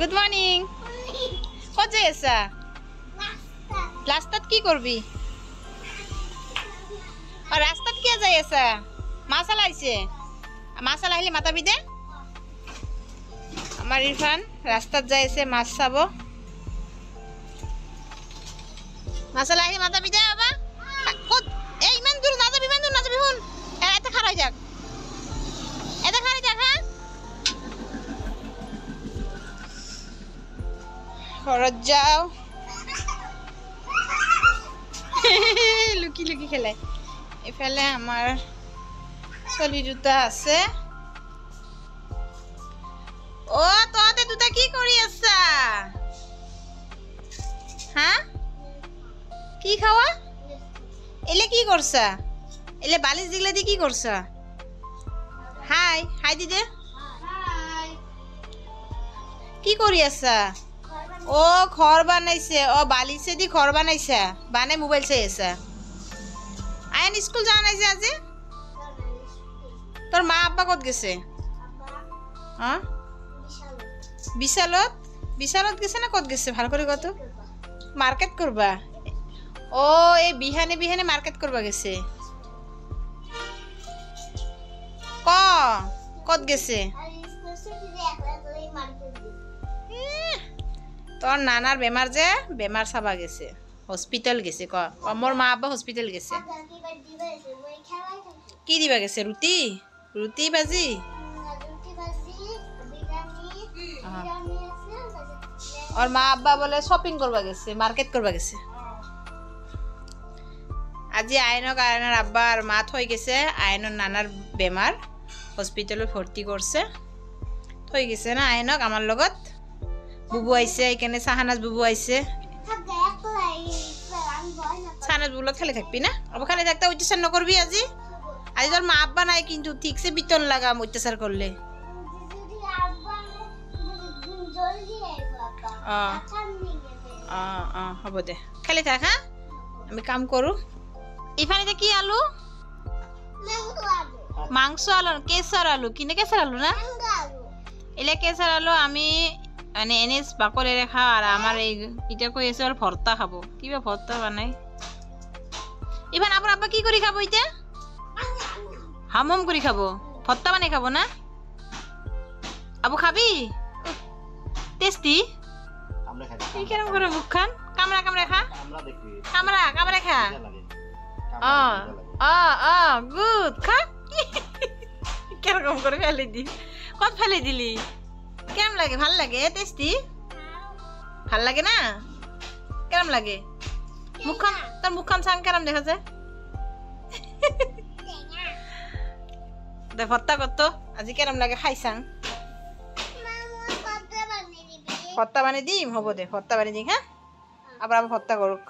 good morning কত যাই আছা রাস্তাত কি করবি রাস্তাত কিয় যাই আছা মাছাল আইছে মাছাল আহিলে মাতাবি দে আমার ইরফান রাস্তাত যাই আছে মাছ চাব মাছাল আহিলে মাতাবি দে বাবা কত এই ইমান দূর নাযাবি শুন এটা খারাই যাক এটা খারাই যাক হ্যাঁ ঘৰত যাও লুকি লুকি খেলাই এফালে আমাৰ চলি দুটা আছে ও তহঁতে দুটা কি কৰি আছা হা কি খাওয়া এলে কি করছা এলে বালিশ দিগলা দি কি করছা হাই হাই দিদে কি কৰি আছা ও ঘর বানাইছে ও বালিশে দি ঘর বানাইছা বানাই মোবাইল চাই আছা আয়ন স্কুল যাওয়া নাই যে আজি তোর মা আব্বা কত গেছে হ্যাঁ বিশালত বিশালত গেছে না কত গেছে ভালো করে কত মার্কেট করবা ও এই বিহানে বিহানে মার্কেট করবা গেছে ক কত গেছে তোর নানার বেমার যে বেমার চাবা গেছে হসপিটাল গেছে ক মোর মা আব্বা হসপিটাল গেছে কি দিবা গেছে রুটি রুটি ভাজি और মা আব্বা বলে শপিং করবা গেছে মার্কেট করবা গেছে আজি আইনক আয়নার আব্বা আর মা থই গেছে আয়নর নানার বেমার হসপিটালে ভর্তি করছে থই গেছে না আইনক আমার লগত বুবু আইছে এখানে সাহানাজ বুবু আইছে সাহানাজ বুবু খেলে থাকবি না আবার খালি থাকতে অত্যাচার নকরবি আজি আজ তোর মা আব্বা নাই কিন্তু ঠিকছে বিতন লাগাম অত্যাচার করলে হব দে খেলি থাক হ্যাঁ আমি কাম করু ইফানে কি আলু মাংস আলু কেশর আলু কিনে কেশর আলু না এলে কেশর আলু আমি মানে এনে বাকলে রেখা আর আমার এই এটা কই আছে আর ভর্তা খাবো কিবা ভর্তা বানাই ইফান আবার আব্বা কি করি খাবো এটা হামম করি খাবো ভর্তা বানাই খাবো না আবু খাবি টেস্টি আমরা খাই এই কেমন করে মুখখান কামরা কামরা খা আমরা দেখি কামরা কামরা খা গুড খা কেরকম করে ফেলে দি কত ফেলে দিলি কেমন লাগে ভাল লাগে টেস্টি ভাল লাগে না কেমন লাগে মুখখান তোর মুখখান সাং কেমন দেখা যায় দে ভর্তা কত আজি কেমন লাগে খাইছাং ভর্তা বানিয়ে দিম হব দে ভর্তা বানিয়ে দিই হ্যাঁ আবার আবার ভর্তা করুক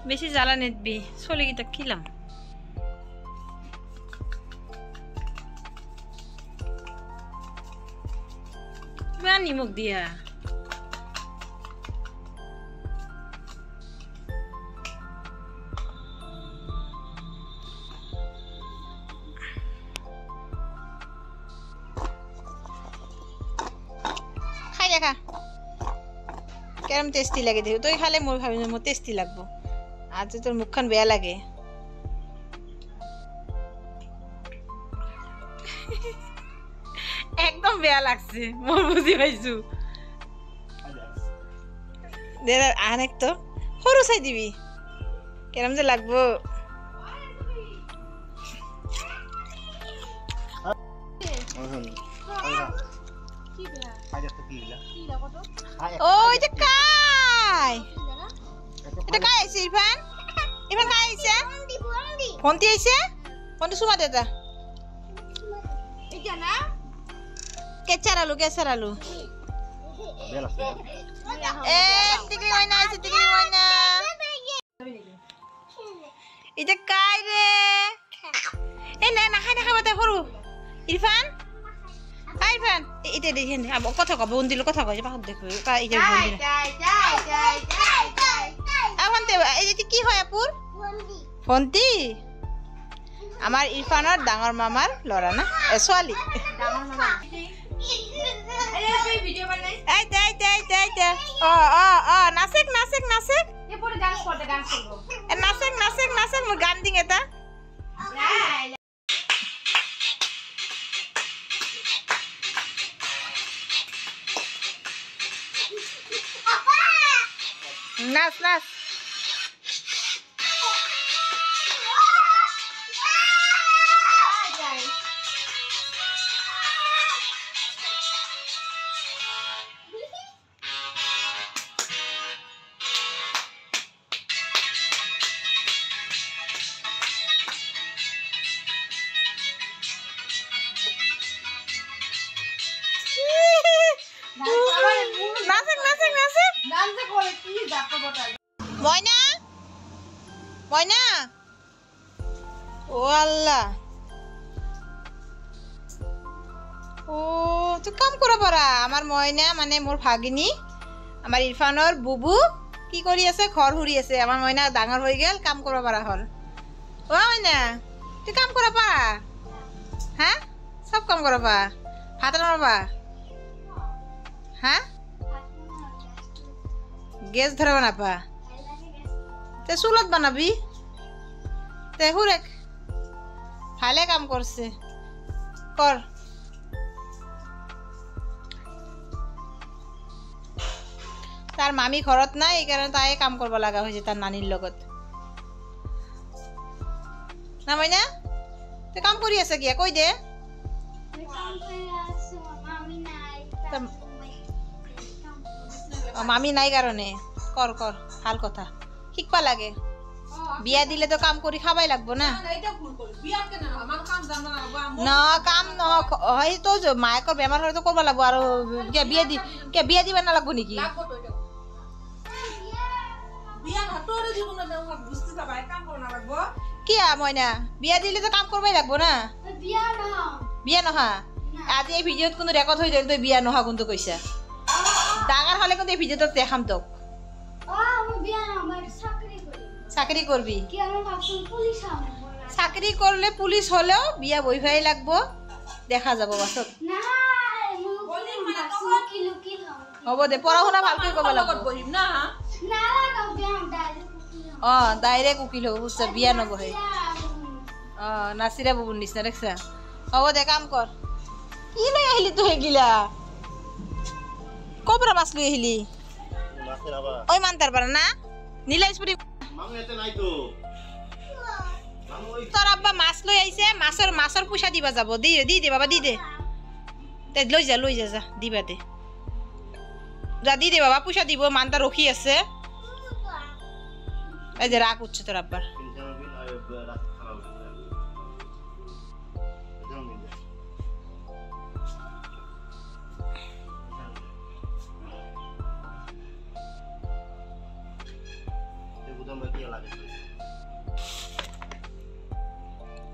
বেশি জ্বালা নিবি চলে গিয়ে খিলাম নিমখ দিয়া খাই দেখা কেরম টেস্টি লাগে দেখো তুই খালে মোর ভাবি মোর টেস্টি লাগবো আজ তোর মুখখান বেয়া লাগে একদম বেয়া লাগছে মোর বুঝি পাইছু দে আনেক তো সরু চাই দিবি কেরম যে লাগবো ও এটা কাই এটা কাই আইছে ইরফান ইরফান কাই আইছে ফোনটি আইছে ফোনটি সুমা দে তা এটা না কেচার আলু এ টিকলি ময়না আছে টিকলি ময়না এটা কাই রে এ নে নাখাই নাখাব তাই সৰু ইৰফান ইৰফান এতিয়া দেখি কথা কব বন্দিল কথা কয় পাহত দেখো এতিয়া বন্দিল কি হয় আপুৰ ভণ্টি আমাৰ ইৰফানৰ ডাঙৰ মামাৰ ল'ৰা না ছোৱালী নাচেক নাচেক নাচেক নাচেক নাচেক নাচেক মই গান দিম এটা নাচ নাচ ময়না ময়না ও আল্লাহ ও তুই কাম কৰিব পাৰা আমাৰ ময়না মানে মোৰ ভাগিনী আমাৰ ইৰফানৰ বুবু কি কৰি আছে ঘৰ হুৰি আছে আমাৰ ময়না ডাঙৰ হৈ গেল কাম কৰিব পাৰা হল ও ময়না তুই কাম কৰিব পাৰা হা সব কাম কৰিব পাৰা ভাত ৰান্ধিবা হা গেছ ধৰাব নাপা তে চুলত বানাবি তে হুৰেক ভালে কাম কৰছে কৰ তাৰ মামি ঘৰত নাই এই কাৰণে তাই কাম কৰব লাগা হয়েছে তাৰ নানিৰ লগত না মইনা তে কাম কৰি আছে কি কই দে মামি নাই কাৰণে কৰ কৰ ভাল কথা শিকবা লাগে বিয়া দিলে তো কাম কৰি খাবাই লাগবো না না কাম ন হয় তো মায়েকৰ বেমাৰ হলে তো কৰিব লাগবো আৰু বিয়া দিবা নালাগবো নেকি কি মইনা বিয়া দিলে তো কাম করবাই লাগবো না বিয়া নহা আজি এই ভিডিওত কোনো রেকর্ড হয়ে যায় তুই বিয়া নহা কিন্তু কইছা ডাঙৰ হলে কিন্তু এই ভিডিওটো দেখাম তোক চাকরি করবি চাকরি করলে পুলিশ হলেও বিয়া বইভাই লাগবো দেখা যাব বাসত হব দে পড়া শুনা ভালকে করব লাগবো ডাইরেক্ট উকিল হব বুঝছ বিয়া নবহে নাচিরা বুবুর নিচিনা দেখছা হব দে কাম কর কি লৈ আহিলি তুই এগিলা কবরা মাছ লৈ আহিলি ওই মানতার পারা না নীলাইশপুরি তোর আব্বা মাছ লৈ আইছে মাছৰ পইচা দিবা যাব দি দে বাবা দি দে লৈ যা যা দিবা দে যা দি দে বাবা পইচা দিব মানতা রখি আছে এই যে রাগ উঠছে তোর আব্বার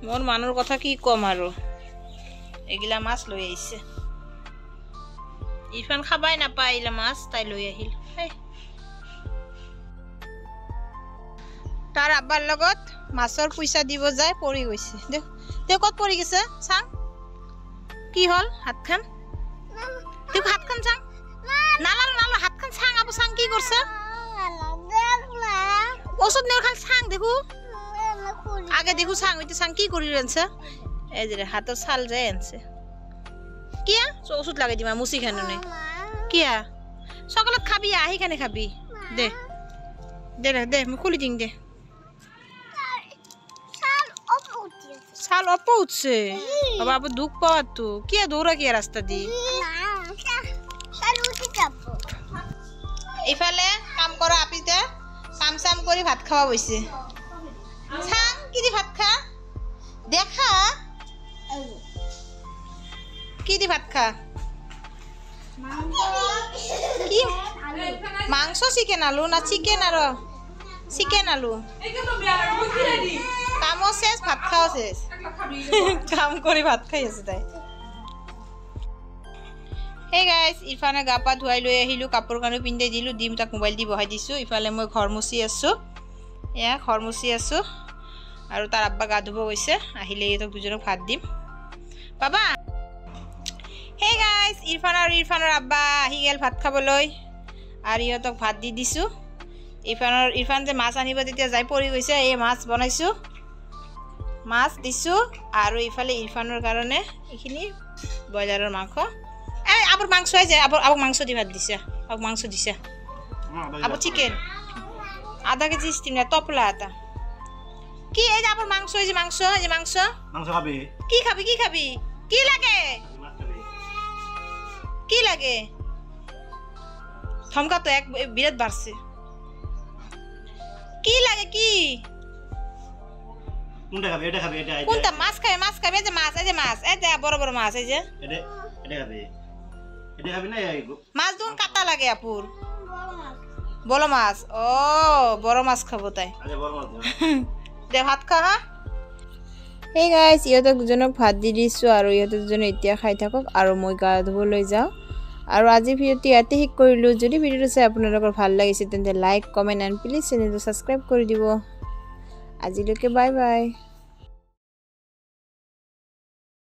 মোর মানুর কথা কি কম আর এগুলা মাছ লই আইছে ইরফান খাবাই না পাইলা মাছ তাই লই আহিল তার আব্বার লগত মাছৰ পইচা দিব যায় পৰি গৈছে দেখ কত পৰি গেছে চাং কি হল হাতখান দেখ হাতখান চাং নালা হাতখান চাং আবু চাং কি করছে ওষুধ নেওয়ার খান চাং দেখো আগে দেখো চাং ওইটা চাং কি করি আনছে এই যে হাতের ছাল যায় আনছে কিয়া ওষুধ লাগাই দিমা মুচি খানো নে কিয়া সকালত খাবি আহি খানে খাবি দে দে দে মই খুলি দিং দে ছাল অপ উঠছে বাবা আবার দুঃখ পাওয়ার তো কিয়া দৌড়া কিয়া রাস্তা দি এইফালে কাম করা আপিতে কাম চাম কৰি ভাত খাওয়া বইছে চাং কি দি ভাত খা দেখা কি দি ভাত খা কি মাংস চিকেন আলু না চিকেন আর চিকেন আলু কামও শেষ ভাত খাওয়া শেষ কাম কৰি ভাত খাই আছে তাই হে গাইজ ইফানে গা পা ধুৱাই লৈ আহিলোঁ কাপোৰ কানি পিন্ধাই দিলোঁ দিম তাক মোবাইল দি বহাই দিছোঁ ইফালে মই ঘৰ মুচি আছোঁ এয়া ঘৰ মুচি আছোঁ আৰু তাৰ আব্বা গা ধুব গৈছে আহিলে ইহঁতক দুজনক ভাত দিম বাবা হে গাইজ ইৰফানৰ আব্বা আহি গেল ভাত খাবলৈ আৰু ইহঁতক ভাত দি দিছোঁ ইৰফান যে মাছ আনিব তেতিয়া যাই পৰি গৈছে এই মাছ বনাইছোঁ মাছ দিছোঁ আৰু ইফালে ইৰফানৰ কাৰণে এইখিনি ব্ৰইলাৰৰ মাংস এই আবার মাংস আছে আবার মাংস দি ভাত দিছে আবার মাংস দিছে আবার চিকেন আধা কেজি স্টিম তপলা এটা কি এই যে আবার মাংস এই যে মাংস খাবি কি খাবি কি লাগে থমকা তো এক বিরাট বাড়ছে কি লাগে কি কোনটা মাছ খাবে এই যে মাছ এই যে বড় বড় মাছ এই যে মাছ দুন কাটা লাগে আপুর বড় মাছ ও বড় মাছ খাবো তাই দে ভাত খা হা এই গাইজ ইহঁতক দুজনক ভাত দি দিছোঁ আৰু ইহঁতে দুজনে এতিয়া খাই থাকক আৰু মই গা ধুবলৈ যাওঁ আৰু আজি ভিডিঅ'টো ইয়াতে শেষ কৰিলোঁ যদি ভিডিঅ'টো চাই আপোনালোকৰ ভাল লাগিছে তেন্তে লাইক কমেণ্ট এণ্ড প্লিজ চেনেলটো ছাবস্ক্ৰাইব কৰি দিব আজিলৈকে বাই বাই